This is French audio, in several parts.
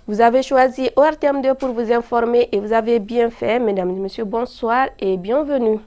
Vous avez choisi ORTM2 pour vous informer et vous avez bien fait. Mesdames et messieurs, bonsoir et bienvenue.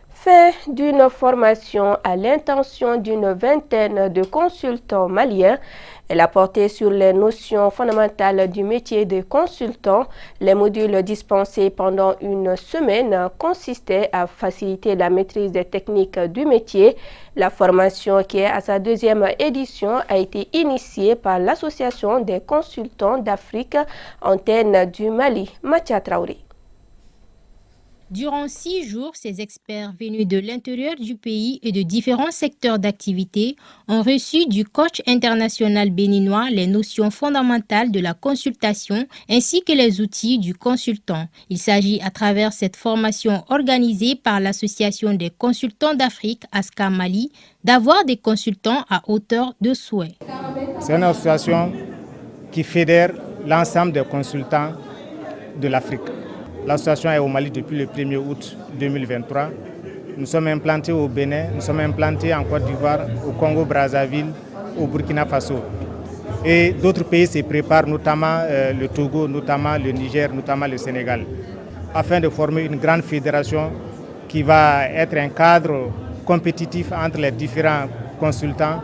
Fin d'une formation à l'intention d'une vingtaine de consultants maliens. Elle a porté sur les notions fondamentales du métier de consultant. Les modules dispensés pendant une semaine consistaient à faciliter la maîtrise des techniques du métier. La formation, qui est à sa deuxième édition, a été initiée par l'Association des consultants d'Afrique, antenne du Mali, Mathia Traoré. Durant 6 jours, ces experts venus de l'intérieur du pays et de différents secteurs d'activité ont reçu du coach international béninois les notions fondamentales de la consultation ainsi que les outils du consultant. Il s'agit à travers cette formation organisée par l'Association des consultants d'Afrique, ASCA Mali, d'avoir des consultants à hauteur de souhait. C'est une association qui fédère l'ensemble des consultants de l'Afrique. L'association est au Mali depuis le 1er août 2023. Nous sommes implantés au Bénin, nous sommes implantés en Côte d'Ivoire, au Congo-Brazzaville, au Burkina Faso. Et d'autres pays se préparent, notamment le Togo, notamment le Niger, notamment le Sénégal, afin de former une grande fédération qui va être un cadre compétitif entre les différents consultants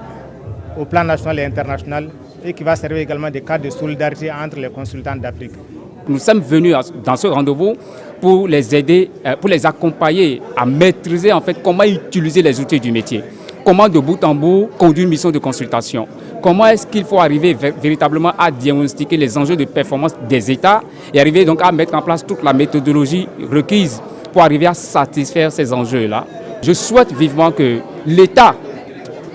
au plan national et international et qui va servir également de cadre de solidarité entre les consultants d'Afrique. Nous sommes venus dans ce rendez-vous pour les aider, pour les accompagner à maîtriser en fait comment utiliser les outils du métier, comment de bout en bout conduire une mission de consultation, comment est-ce qu'il faut arriver véritablement à diagnostiquer les enjeux de performance des États et arriver donc à mettre en place toute la méthodologie requise pour arriver à satisfaire ces enjeux-là. Je souhaite vivement que l'État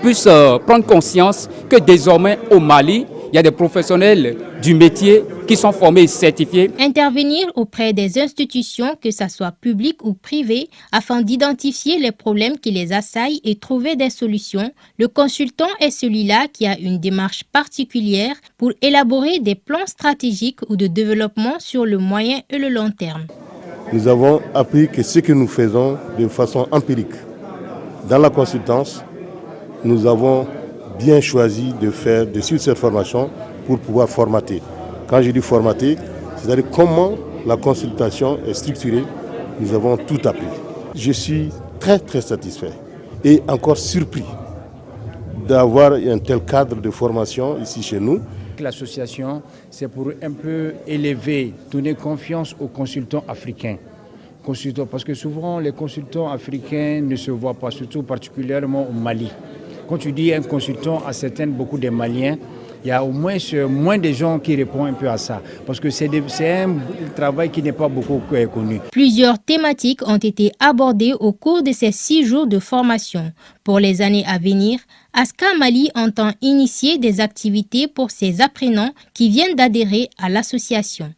puisse prendre conscience que désormais au Mali, il y a des professionnels du métier qui sont formés et certifiés. Intervenir auprès des institutions, que ce soit publiques ou privées, afin d'identifier les problèmes qui les assaillent et trouver des solutions. Le consultant est celui-là qui a une démarche particulière pour élaborer des plans stratégiques ou de développement sur le moyen et le long terme. Nous avons appris que ce que nous faisons de façon empirique dans la consultance, nous avons bien choisi de suivre cette formation pour pouvoir formater. Quand je dis formater, c'est-à-dire comment la consultation est structurée, nous avons tout appris. Je suis très satisfait et encore surpris d'avoir un tel cadre de formation ici chez nous. L'association, c'est pour un peu élever, donner confiance aux consultants africains. Parce que souvent, les consultants africains ne se voient pas, surtout particulièrement au Mali. Quand tu dis un consultant à beaucoup des Maliens, il y a au moins de gens qui répondent un peu à ça. Parce que c'est un travail qui n'est pas beaucoup connu. Plusieurs thématiques ont été abordées au cours de ces 6 jours de formation. Pour les années à venir, ASCA Mali entend initier des activités pour ces apprenants qui viennent d'adhérer à l'association.